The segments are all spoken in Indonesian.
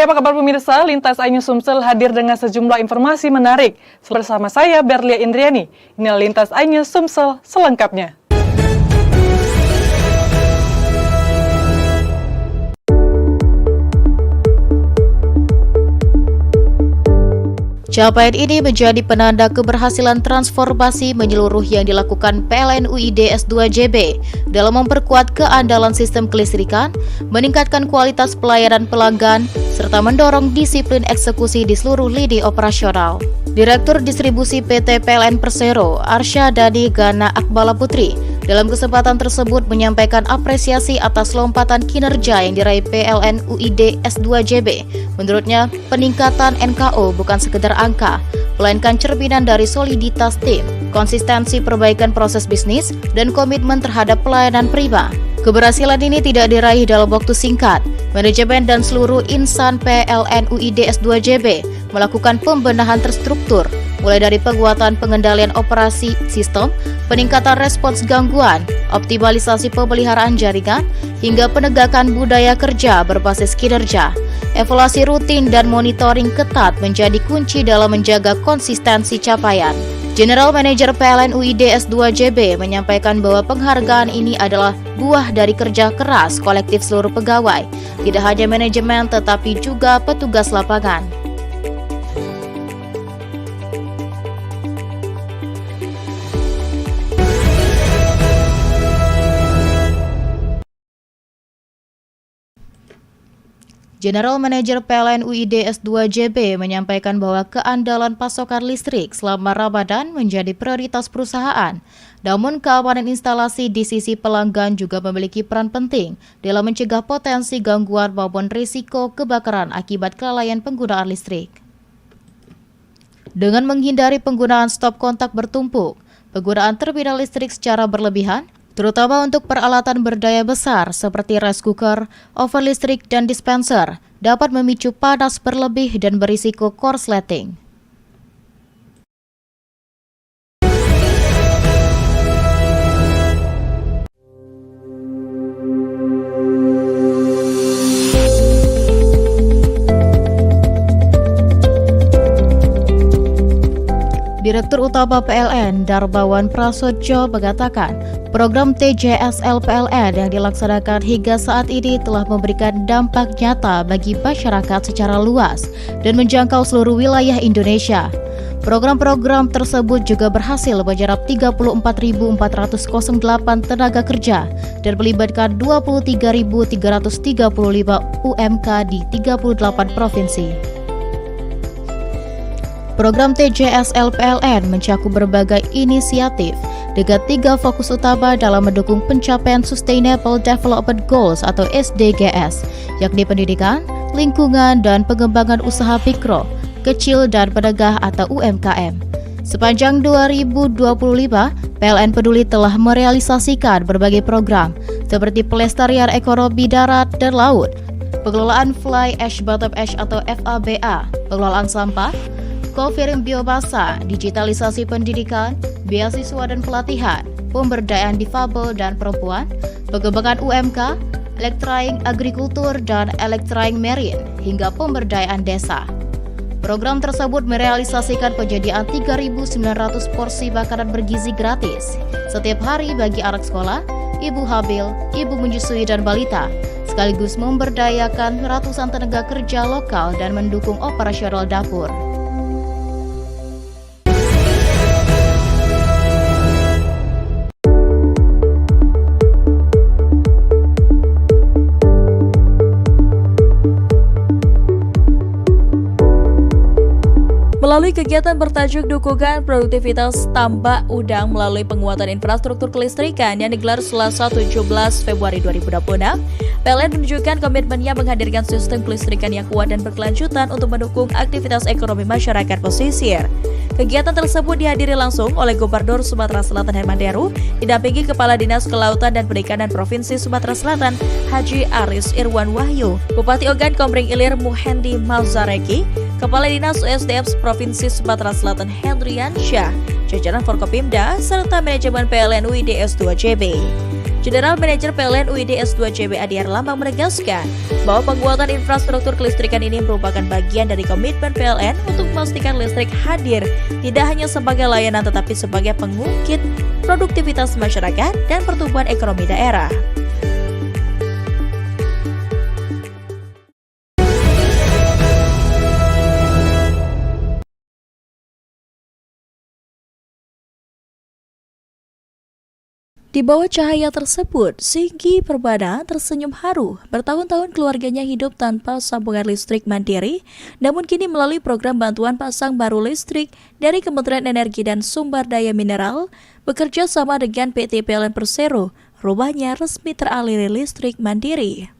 Hai, apa kabar pemirsa? Lintas Ainyu Sumsel hadir dengan sejumlah informasi menarik. Bersama saya, Berlia Indriani. Inilah Lintas Ainyu Sumsel selengkapnya. Capaian ini menjadi penanda keberhasilan transformasi menyeluruh yang dilakukan PLN UID S2JB dalam memperkuat keandalan sistem kelistrikan, meningkatkan kualitas pelayanan pelanggan, serta mendorong disiplin eksekusi di seluruh lini operasional. Direktur Distribusi PT PLN Persero, Arsya Dani Gana Akbala Putri, dalam kesempatan tersebut menyampaikan apresiasi atas lompatan kinerja yang diraih PLN UID S2JB. Menurutnya, peningkatan NKO bukan sekedar angka, melainkan cerminan dari soliditas tim, konsistensi perbaikan proses bisnis, dan komitmen terhadap pelayanan prima. Keberhasilan ini tidak diraih dalam waktu singkat. Manajemen dan seluruh insan PLN UID S2JB melakukan pembenahan terstruktur, mulai dari penguatan pengendalian operasi sistem, peningkatan respons gangguan, optimalisasi pemeliharaan jaringan, hingga penegakan budaya kerja berbasis kinerja. Evaluasi rutin dan monitoring ketat menjadi kunci dalam menjaga konsistensi capaian. General Manager PLN UID S2JB menyampaikan bahwa penghargaan ini adalah buah dari kerja keras kolektif seluruh pegawai, tidak hanya manajemen tetapi juga petugas lapangan. General Manager PLN UID S2JB menyampaikan bahwa keandalan pasokan listrik selama Ramadan menjadi prioritas perusahaan. Namun keamanan instalasi di sisi pelanggan juga memiliki peran penting dalam mencegah potensi gangguan maupun risiko kebakaran akibat kelalaian penggunaan listrik. Dengan menghindari penggunaan stop kontak bertumpuk, penggunaan terminal listrik secara berlebihan, terutama untuk peralatan berdaya besar seperti rice cooker, oven listrik, dan dispenser, dapat memicu panas berlebih dan berisiko korsleting. Direktur Utama PLN Darmawan Prasojo mengatakan, program TJSL PLN yang dilaksanakan hingga saat ini telah memberikan dampak nyata bagi masyarakat secara luas dan menjangkau seluruh wilayah Indonesia. Program-program tersebut juga berhasil menyerap 34.408 tenaga kerja dan melibatkan 23.335 UMK di 38 provinsi. Program TJSL PLN mencakup berbagai inisiatif dengan 3 fokus utama dalam mendukung pencapaian Sustainable Development Goals atau SDGs, yakni pendidikan, lingkungan, dan pengembangan usaha mikro, kecil, dan menengah atau UMKM. Sepanjang 2025, PLN Peduli telah merealisasikan berbagai program seperti pelestarian ekonomi darat dan laut, pengelolaan Fly Ash Bottom Ash atau FABA, pengelolaan sampah, co-firing biomasa, digitalisasi pendidikan, beasiswa dan pelatihan, pemberdayaan difabel dan perempuan, pengembangan UMK, elektraing agrikultur dan elektraing marine, hingga pemberdayaan desa. Program tersebut merealisasikan penyediaan 3.900 porsi makanan bergizi gratis setiap hari bagi anak sekolah, ibu hamil, ibu menyusui dan balita, sekaligus memberdayakan ratusan tenaga kerja lokal dan mendukung operasional dapur. Melalui kegiatan bertajuk Dukungan Produktivitas Tambak Udang melalui penguatan infrastruktur kelistrikan yang digelar Selasa 17 Februari 2026, PLN menunjukkan komitmennya menghadirkan sistem kelistrikan yang kuat dan berkelanjutan untuk mendukung aktivitas ekonomi masyarakat pesisir. Kegiatan tersebut dihadiri langsung oleh Gubernur Sumatera Selatan Herman Deru, didampingi Kepala Dinas Kelautan dan Perikanan Provinsi Sumatera Selatan Haji Aris Irwan Wahyu, Bupati Ogan Komering Ilir Muhendi Malzareki, Kepala Dinas USDM Provinsi Sumatera Selatan Hendrian Syah, jajaran Forkopimda, serta manajemen PLN UID S2JB. General Manager PLN UID S2 JB Adi Erlambang menegaskan bahwa penguatan infrastruktur kelistrikan ini merupakan bagian dari komitmen PLN untuk memastikan listrik hadir tidak hanya sebagai layanan tetapi sebagai pengungkit produktivitas masyarakat dan pertumbuhan ekonomi daerah. Di bawah cahaya tersebut, Singgi Perbana tersenyum haru. Bertahun-tahun keluarganya hidup tanpa sambungan listrik mandiri, namun kini melalui program bantuan pasang baru listrik dari Kementerian Energi dan Sumber Daya Mineral, bekerja sama dengan PT PLN Persero, rumahnya resmi teraliri listrik mandiri.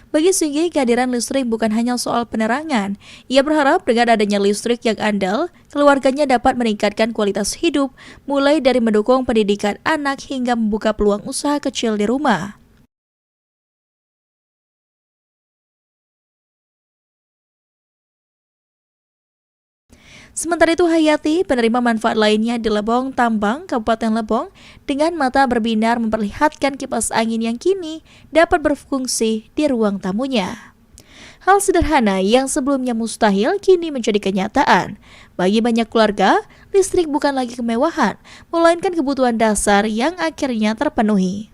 Bagi Singgi, kehadiran listrik bukan hanya soal penerangan. Ia berharap dengan adanya listrik yang andal, keluarganya dapat meningkatkan kualitas hidup, mulai dari mendukung pendidikan anak hingga membuka peluang usaha kecil di rumah. Sementara itu Hayati, penerima manfaat lainnya di Lebong Tambang, Kabupaten Lebong, dengan mata berbinar memperlihatkan kipas angin yang kini dapat berfungsi di ruang tamunya. Hal sederhana yang sebelumnya mustahil kini menjadi kenyataan. Bagi banyak keluarga, listrik bukan lagi kemewahan, melainkan kebutuhan dasar yang akhirnya terpenuhi.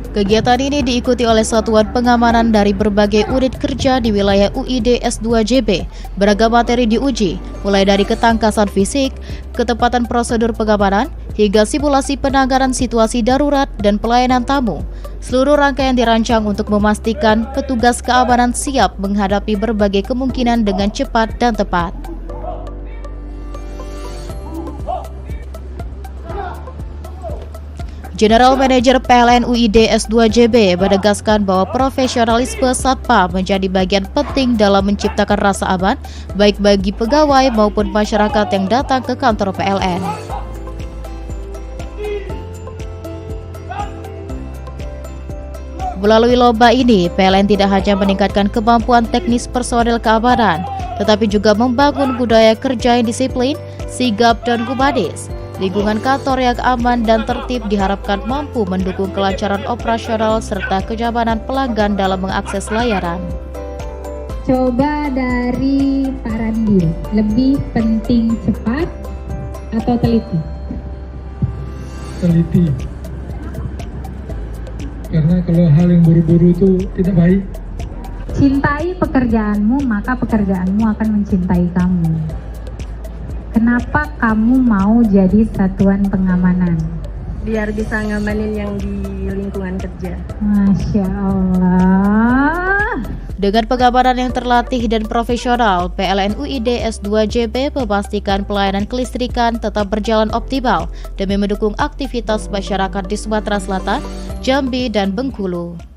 Kegiatan ini diikuti oleh satuan pengamanan dari berbagai unit kerja di wilayah UID S2 JB. Beragam materi diuji, mulai dari ketangkasan fisik, ketepatan prosedur pengamanan, hingga simulasi penanganan situasi darurat dan pelayanan tamu. Seluruh rangkaian dirancang untuk memastikan petugas keamanan siap menghadapi berbagai kemungkinan dengan cepat dan tepat. General Manager PLN UID S2 JB menegaskan bahwa profesionalisme Satpam menjadi bagian penting dalam menciptakan rasa aman, baik bagi pegawai maupun masyarakat yang datang ke kantor PLN. Melalui lomba ini, PLN tidak hanya meningkatkan kemampuan teknis personel keamanan, tetapi juga membangun budaya kerja yang disiplin, sigap, dan humanis. Lingkungan kantor yang aman dan tertib diharapkan mampu mendukung kelancaran operasional serta kenyamanan pelanggan dalam mengakses layanan. Coba dari Pak Randi, lebih penting cepat atau teliti? Teliti. Karena kalau hal yang buru-buru itu tidak baik. Cintai pekerjaanmu, maka pekerjaanmu akan mencintai kamu. Kenapa kamu mau jadi satuan pengamanan? Biar bisa ngamanin yang di lingkungan kerja. Masya Allah. Dengan pengamanan yang terlatih dan profesional, PLN UID S2 JB memastikan pelayanan kelistrikan tetap berjalan optimal demi mendukung aktivitas masyarakat di Sumatera Selatan, Jambi, dan Bengkulu.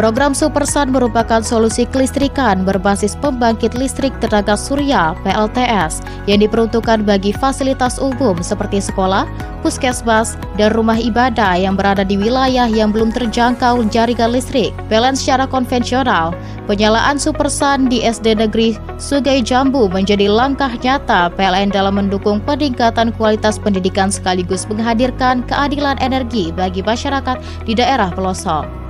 Program Supersan merupakan solusi kelistrikan berbasis pembangkit listrik tenaga surya (PLTS) yang diperuntukkan bagi fasilitas umum seperti sekolah, puskesmas, dan rumah ibadah yang berada di wilayah yang belum terjangkau jaringan listrik. PLN secara konvensional, penyalaan Supersan di SD Negeri Sungai Jambu menjadi langkah nyata PLN dalam mendukung peningkatan kualitas pendidikan sekaligus menghadirkan keadilan energi bagi masyarakat di daerah pelosok.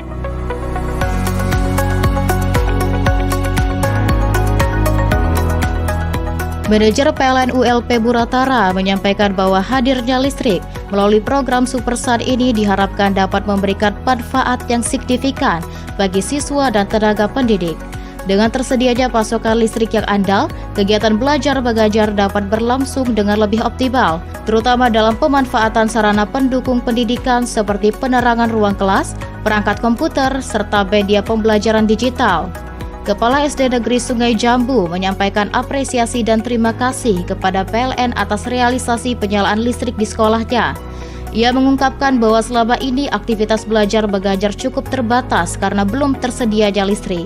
Manajer PLN ULP Buratara menyampaikan bahwa hadirnya listrik melalui program Supersan ini diharapkan dapat memberikan manfaat yang signifikan bagi siswa dan tenaga pendidik. Dengan tersedianya pasokan listrik yang andal, kegiatan belajar mengajar dapat berlangsung dengan lebih optimal, terutama dalam pemanfaatan sarana pendukung pendidikan seperti penerangan ruang kelas, perangkat komputer, serta media pembelajaran digital. Kepala SD Negeri Sungai Jambu menyampaikan apresiasi dan terima kasih kepada PLN atas realisasi penyalaan listrik di sekolahnya. Ia mengungkapkan bahwa selama ini aktivitas belajar mengajar cukup terbatas karena belum tersedianya listrik.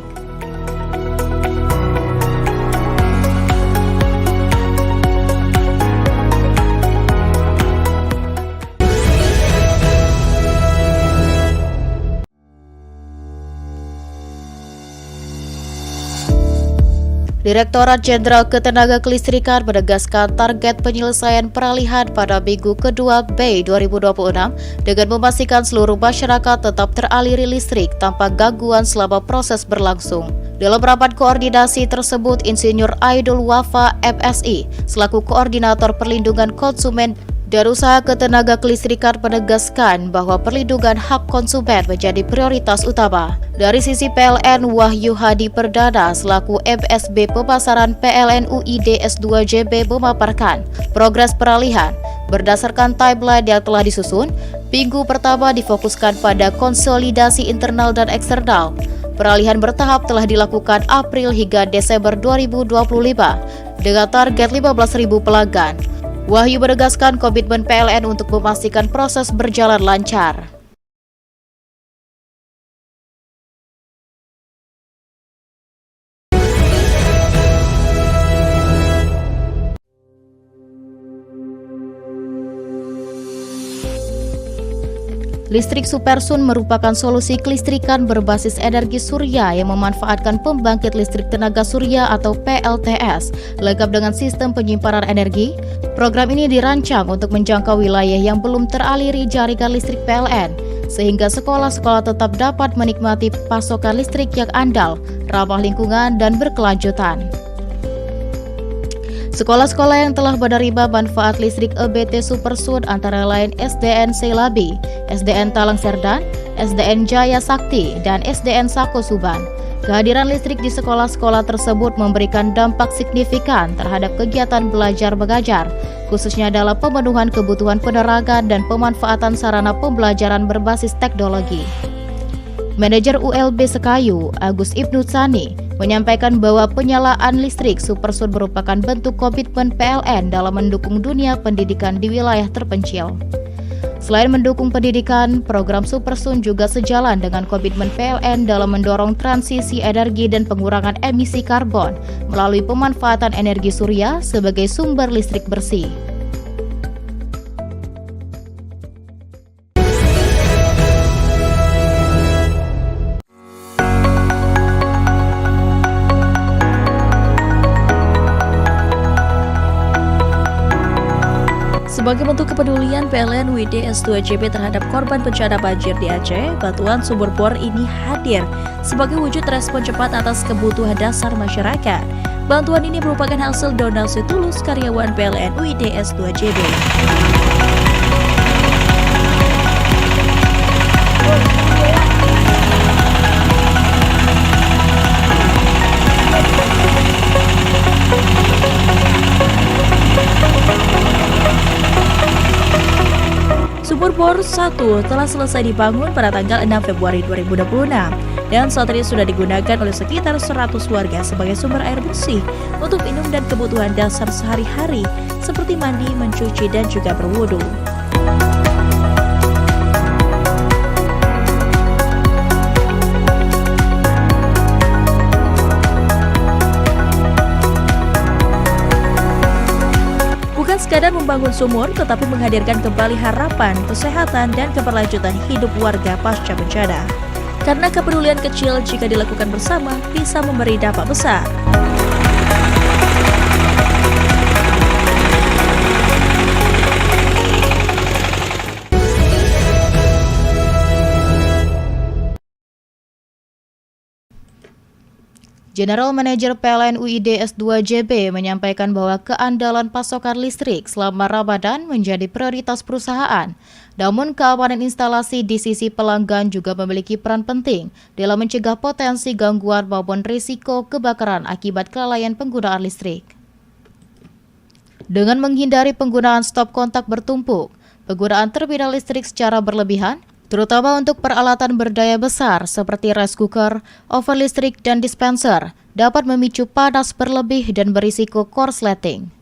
Direktorat Jenderal Ketenaga Kelistrikan menegaskan target penyelesaian peralihan pada minggu kedua Mei 2026 dengan memastikan seluruh masyarakat tetap teraliri listrik tanpa gangguan selama proses berlangsung. Dalam rapat koordinasi tersebut, Insinyur Aidul Wafa MSI selaku Koordinator Perlindungan Konsumen dan Usaha Ketenaga Kelistrikan menegaskan bahwa perlindungan hak konsumen menjadi prioritas utama. Dari sisi PLN, Wahyu Hadi Perdana selaku MSB Pemasaran PLN UID S2JB memaparkan progres peralihan. Berdasarkan timeline yang telah disusun, minggu pertama difokuskan pada konsolidasi internal dan eksternal. Peralihan bertahap telah dilakukan April hingga Desember 2025 dengan target 15.000 pelanggan. Wahyu menegaskan komitmen PLN untuk memastikan proses berjalan lancar. Listrik Supersun merupakan solusi kelistrikan berbasis energi surya yang memanfaatkan pembangkit listrik tenaga surya atau PLTS, lengkap dengan sistem penyimpanan energi. Program ini dirancang untuk menjangkau wilayah yang belum teraliri jaringan listrik PLN, sehingga sekolah-sekolah tetap dapat menikmati pasokan listrik yang andal, ramah lingkungan, dan berkelanjutan. Sekolah-sekolah yang telah menerima manfaat listrik EBT Supersun antara lain SDN Selabi, SDN Talang Serdan, SDN Jaya Sakti, dan SDN Sako Suban. Kehadiran listrik di sekolah-sekolah tersebut memberikan dampak signifikan terhadap kegiatan belajar mengajar, khususnya dalam pemenuhan kebutuhan penerangan dan pemanfaatan sarana pembelajaran berbasis teknologi. Manajer ULB Sekayu, Agus Ibnu Tsani, menyampaikan bahwa penyalaan listrik Supersun merupakan bentuk komitmen PLN dalam mendukung dunia pendidikan di wilayah terpencil. Selain mendukung pendidikan, program Supersun juga sejalan dengan komitmen PLN dalam mendorong transisi energi dan pengurangan emisi karbon melalui pemanfaatan energi surya sebagai sumber listrik bersih. Sebagai bentuk kepedulian PLN UID S2JB terhadap korban bencana banjir di Aceh, bantuan sumur bor ini hadir sebagai wujud respon cepat atas kebutuhan dasar masyarakat. Bantuan ini merupakan hasil donasi tulus karyawan PLN UID S2JB. Sumur bor 1 telah selesai dibangun pada tanggal 6 Februari 2026 dan saat ini sudah digunakan oleh sekitar 100 warga sebagai sumber air bersih untuk minum dan kebutuhan dasar sehari-hari seperti mandi, mencuci, dan juga berwudu. Bukan sekadar membangun sumur, tetapi menghadirkan kembali harapan, kesehatan, dan keberlanjutan hidup warga pasca bencana. Karena kepedulian kecil jika dilakukan bersama bisa memberi dampak besar. General Manager PLN UID S2JB menyampaikan bahwa keandalan pasokan listrik selama Ramadan menjadi prioritas perusahaan. Namun keamanan instalasi di sisi pelanggan juga memiliki peran penting dalam mencegah potensi gangguan maupun risiko kebakaran akibat kelalaian penggunaan listrik. Dengan menghindari penggunaan stop kontak bertumpuk, penggunaan terminal listrik secara berlebihan, terutama untuk peralatan berdaya besar seperti rice cooker, oven listrik, dan dispenser, dapat memicu panas berlebih dan berisiko korsleting.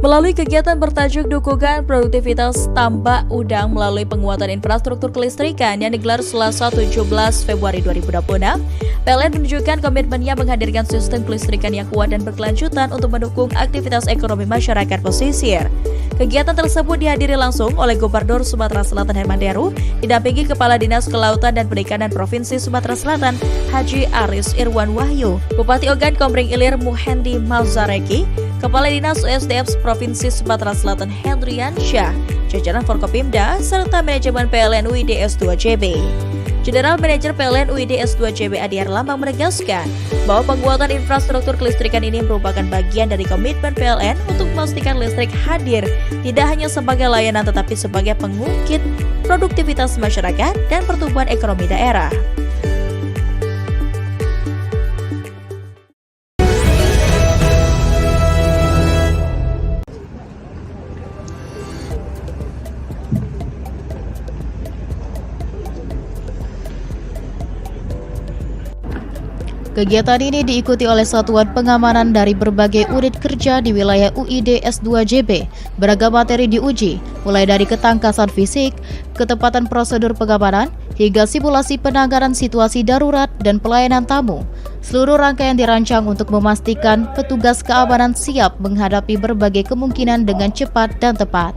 Melalui kegiatan bertajuk Dukungan Produktivitas Tambak Udang melalui penguatan infrastruktur kelistrikan yang digelar Selasa 17 Februari 2026, PLN menunjukkan komitmennya menghadirkan sistem kelistrikan yang kuat dan berkelanjutan untuk mendukung aktivitas ekonomi masyarakat pesisir. Kegiatan tersebut dihadiri langsung oleh Gubernur Sumatera Selatan Herman Deru, didampingi Kepala Dinas Kelautan dan Perikanan Provinsi Sumatera Selatan Haji Aris Irwan Wahyu, Bupati Ogan Komering Ilir Muhendi Malzareki, Kepala Dinas USDM Provinsi Sumatera Selatan Hendrian Syah, jajaran Forkopimda, serta manajemen PLN UID S2JB. General Manager PLN UID S2JB Adi Herlambang menegaskan bahwa penguatan infrastruktur kelistrikan ini merupakan bagian dari komitmen PLN untuk memastikan listrik hadir tidak hanya sebagai layanan tetapi sebagai pengungkit produktivitas masyarakat dan pertumbuhan ekonomi daerah. Kegiatan ini diikuti oleh satuan pengamanan dari berbagai unit kerja di wilayah UID S2JB. Beragam materi diuji, mulai dari ketangkasan fisik, ketepatan prosedur pengamanan, hingga simulasi penanganan situasi darurat dan pelayanan tamu. Seluruh rangkaian dirancang untuk memastikan petugas keamanan siap menghadapi berbagai kemungkinan dengan cepat dan tepat.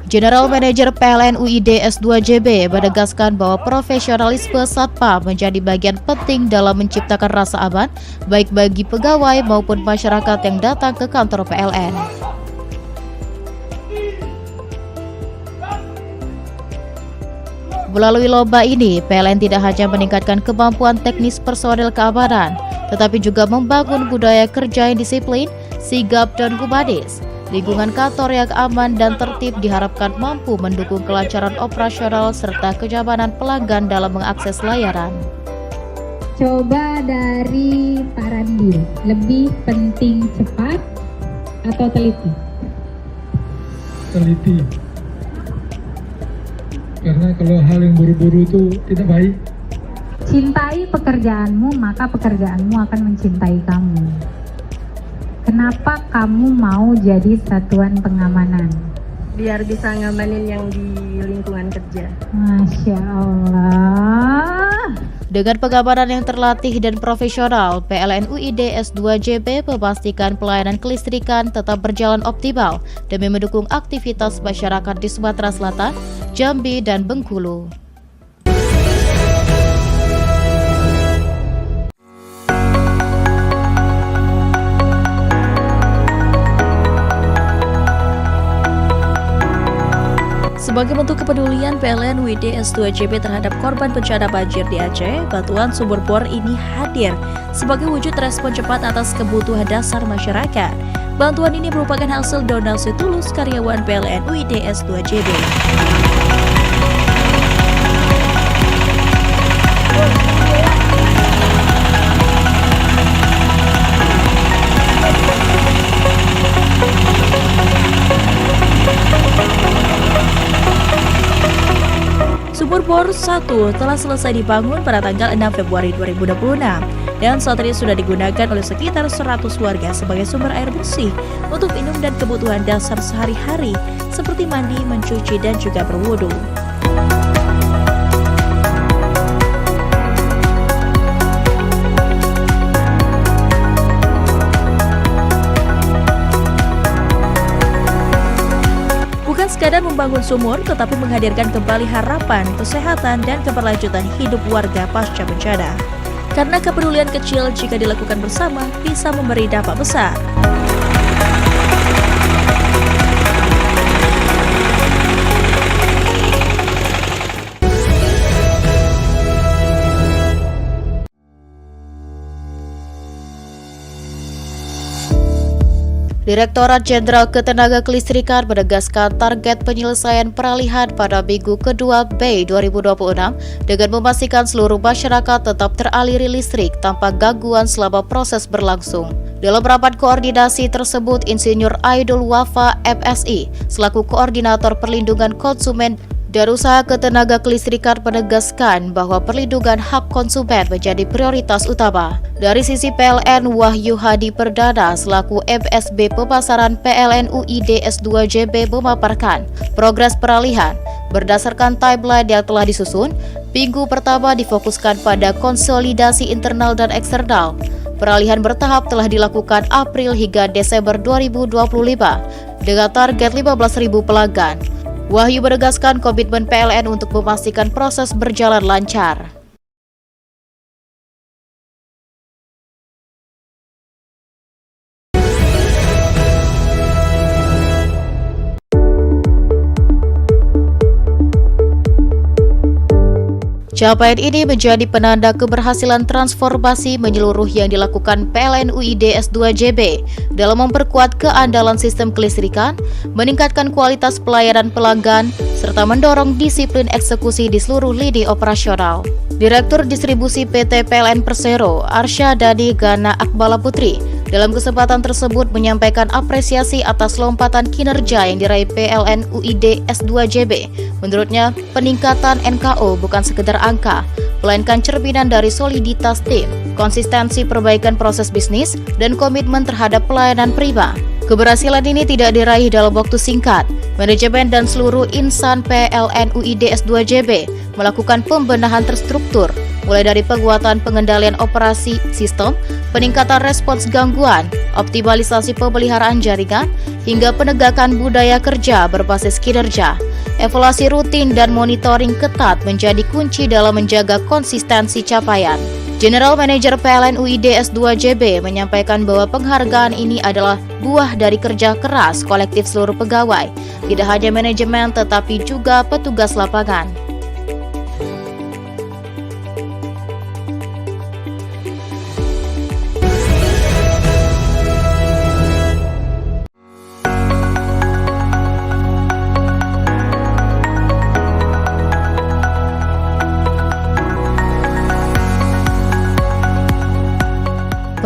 General Manager PLN UID S2JB menegaskan bahwa profesionalisme Satpam menjadi bagian penting dalam menciptakan rasa aman baik bagi pegawai maupun masyarakat yang datang ke kantor PLN. Melalui lomba ini, PLN tidak hanya meningkatkan kemampuan teknis personel keamanan, tetapi juga membangun budaya kerja yang disiplin, sigap, dan humanis. Lingkungan kantor yang aman dan tertib diharapkan mampu mendukung kelancaran operasional serta kenyamanan pelanggan dalam mengakses layanan. Coba dari Pak Randi, lebih penting cepat atau teliti? teliti. Karena kalau hal yang buru-buru itu tidak baik. Cintai pekerjaanmu, maka pekerjaanmu akan mencintai kamu. Kenapa kamu mau jadi satuan pengamanan? Biar bisa ngamanin yang di lingkungan kerja. Masya Allah. Dengan pengamanan yang terlatih dan profesional, PLN UID S2JB memastikan pelayanan kelistrikan tetap berjalan optimal demi mendukung aktivitas masyarakat di Sumatera Selatan, Jambi, dan Bengkulu. Sebagai bentuk kepedulian PLN UID S2JB terhadap korban bencana banjir di Aceh, bantuan sumur bor ini hadir sebagai wujud respon cepat atas kebutuhan dasar masyarakat. Bantuan ini merupakan hasil donasi tulus karyawan PLN UID S2JB. Sumur bor 1 telah selesai dibangun pada tanggal 6 Februari 2026 dan saat ini sudah digunakan oleh sekitar 100 warga sebagai sumber air bersih untuk minum dan kebutuhan dasar sehari-hari seperti mandi, mencuci, dan juga berwudu. Bukan sekadar membangun sumur, tetapi menghadirkan kembali harapan, kesehatan, dan keberlanjutan hidup warga pasca bencana. Karena kepedulian kecil jika dilakukan bersama bisa memberi dampak besar. Direktorat Jenderal Ketenaga Kelistrikan menegaskan target penyelesaian peralihan pada minggu kedua Mei 2026 dengan memastikan seluruh masyarakat tetap teraliri listrik tanpa gangguan selama proses berlangsung. Dalam rapat koordinasi tersebut, Insinyur Aidul Wafa MSI selaku Koordinator Perlindungan Konsumen dan Usaha Ketenaga Kelistrikan menegaskan bahwa perlindungan hak konsumen menjadi prioritas utama. Dari sisi PLN, Wahyu Hadi Perdana selaku MSB Pemasaran PLN UID S2JB memaparkan progres peralihan. Berdasarkan timeline yang telah disusun, minggu pertama difokuskan pada konsolidasi internal dan eksternal. Peralihan bertahap telah dilakukan April hingga Desember 2025 dengan target 15.000 pelanggan. Wahyu menegaskan komitmen PLN untuk memastikan proses berjalan lancar. Capaian ini menjadi penanda keberhasilan transformasi menyeluruh yang dilakukan PLN UID S2JB dalam memperkuat keandalan sistem kelistrikan, meningkatkan kualitas pelayanan pelanggan, serta mendorong disiplin eksekusi di seluruh lini operasional. Direktur Distribusi PT PLN Persero, Arsyadani Gana Akbala Putri, dalam kesempatan tersebut menyampaikan apresiasi atas lompatan kinerja yang diraih PLN UID S2JB. Menurutnya, peningkatan NKO bukan sekedar angka, melainkan cerminan dari soliditas tim, konsistensi perbaikan proses bisnis, dan komitmen terhadap pelayanan prima. Keberhasilan ini tidak diraih dalam waktu singkat. Manajemen dan seluruh insan PLN UID S2JB melakukan pembenahan terstruktur, mulai dari penguatan pengendalian operasi sistem, peningkatan respons gangguan, optimalisasi pemeliharaan jaringan, hingga penegakan budaya kerja berbasis kinerja. Evaluasi rutin dan monitoring ketat menjadi kunci dalam menjaga konsistensi capaian. General Manager PLN UID S2JB menyampaikan bahwa penghargaan ini adalah buah dari kerja keras kolektif seluruh pegawai, tidak hanya manajemen tetapi juga petugas lapangan.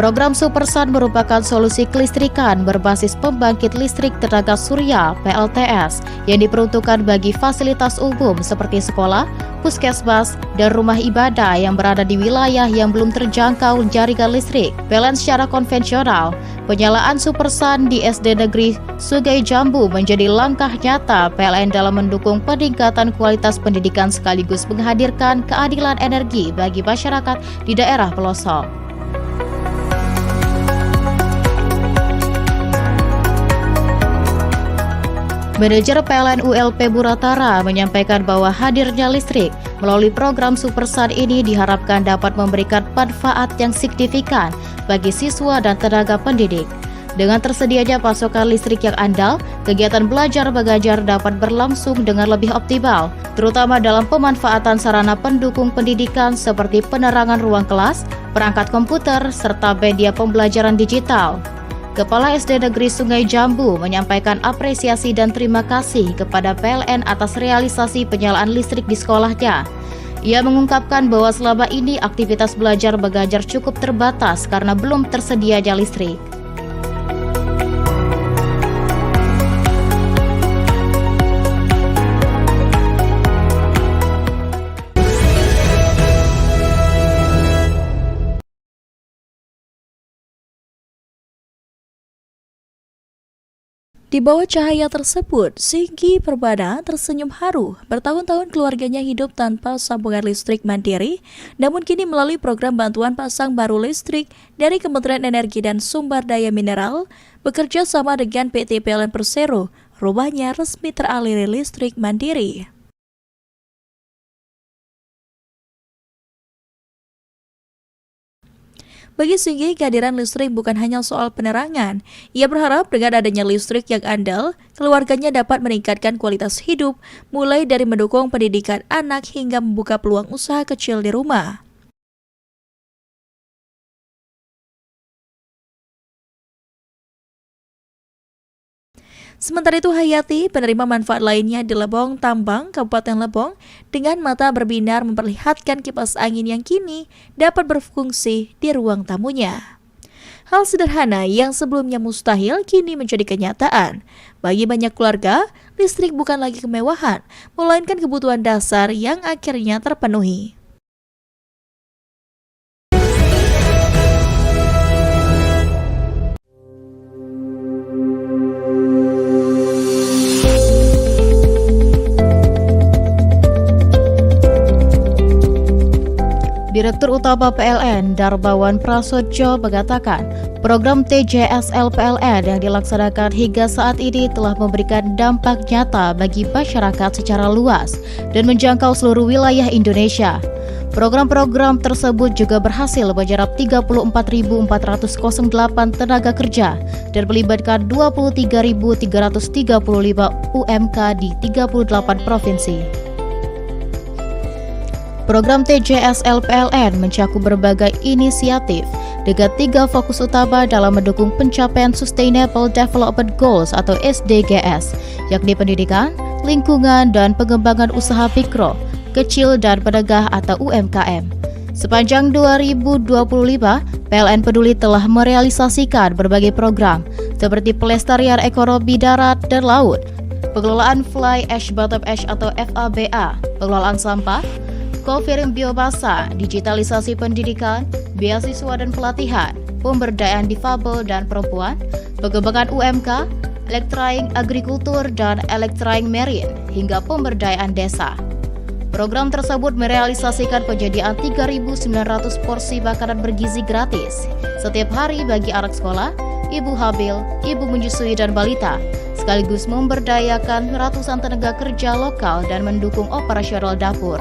Program Supersan merupakan solusi kelistrikan berbasis pembangkit listrik tenaga surya (PLTS) yang diperuntukkan bagi fasilitas umum seperti sekolah, puskesmas, dan rumah ibadah yang berada di wilayah yang belum terjangkau jaringan listrik. PLN secara konvensional, penyalaan Supersan di SD Negeri Sungai Jambu menjadi langkah nyata PLN dalam mendukung peningkatan kualitas pendidikan sekaligus menghadirkan keadilan energi bagi masyarakat di daerah pelosok. Manajer PLN ULP Buratara menyampaikan bahwa hadirnya listrik melalui program Supersan ini diharapkan dapat memberikan manfaat yang signifikan bagi siswa dan tenaga pendidik. Dengan tersedianya pasokan listrik yang andal, kegiatan belajar mengajar dapat berlangsung dengan lebih optimal, terutama dalam pemanfaatan sarana pendukung pendidikan seperti penerangan ruang kelas, perangkat komputer, serta media pembelajaran digital. Kepala SD Negeri Sungai Jambu menyampaikan apresiasi dan terima kasih kepada PLN atas realisasi penyalaan listrik di sekolahnya. Ia mengungkapkan bahwa selama ini aktivitas belajar mengajar cukup terbatas karena belum tersedianya listrik. Di bawah cahaya tersebut, Singgi Perbana tersenyum haru. Bertahun-tahun keluarganya hidup tanpa sambungan listrik mandiri, namun kini melalui program bantuan pasang baru listrik dari Kementerian Energi dan Sumber Daya Mineral, bekerja sama dengan PT PLN Persero, rumahnya resmi teraliri listrik mandiri. Bagi Singgi, kehadiran listrik bukan hanya soal penerangan. Ia berharap dengan adanya listrik yang andal, keluarganya dapat meningkatkan kualitas hidup, mulai dari mendukung pendidikan anak hingga membuka peluang usaha kecil di rumah. Sementara itu Hayati, penerima manfaat lainnya di Lebong Tambang, Kabupaten Lebong, dengan mata berbinar memperlihatkan kipas angin yang kini dapat berfungsi di ruang tamunya. Hal sederhana yang sebelumnya mustahil kini menjadi kenyataan. Bagi banyak keluarga, listrik bukan lagi kemewahan, melainkan kebutuhan dasar yang akhirnya terpenuhi. Direktur Utama PLN Darbawan Prasojo mengatakan, program TJSL PLN yang dilaksanakan hingga saat ini telah memberikan dampak nyata bagi masyarakat secara luas dan menjangkau seluruh wilayah Indonesia. Program-program tersebut juga berhasil menyerap 34.408 tenaga kerja dan melibatkan 23.335 UMK di 38 provinsi. Program TJSL PLN mencakup berbagai inisiatif dengan 3 fokus utama dalam mendukung pencapaian Sustainable Development Goals atau SDGs, yakni pendidikan, lingkungan, dan pengembangan usaha mikro, kecil, dan menengah atau UMKM. Sepanjang 2025, PLN Peduli telah merealisasikan berbagai program seperti pelestarian ekonomi darat dan laut, pengelolaan Fly Ash Bottom Ash atau FABA, pengelolaan sampah, co-firing biomasa, digitalisasi pendidikan, beasiswa dan pelatihan, pemberdayaan difabel dan perempuan, pengembangan UMK, elektraing agrikultur dan elektraing marine, hingga pemberdayaan desa. Program tersebut merealisasikan penyediaan 3.900 porsi makanan bergizi gratis setiap hari bagi anak sekolah, ibu hamil, ibu menyusui dan balita, sekaligus memberdayakan ratusan tenaga kerja lokal dan mendukung operasional dapur.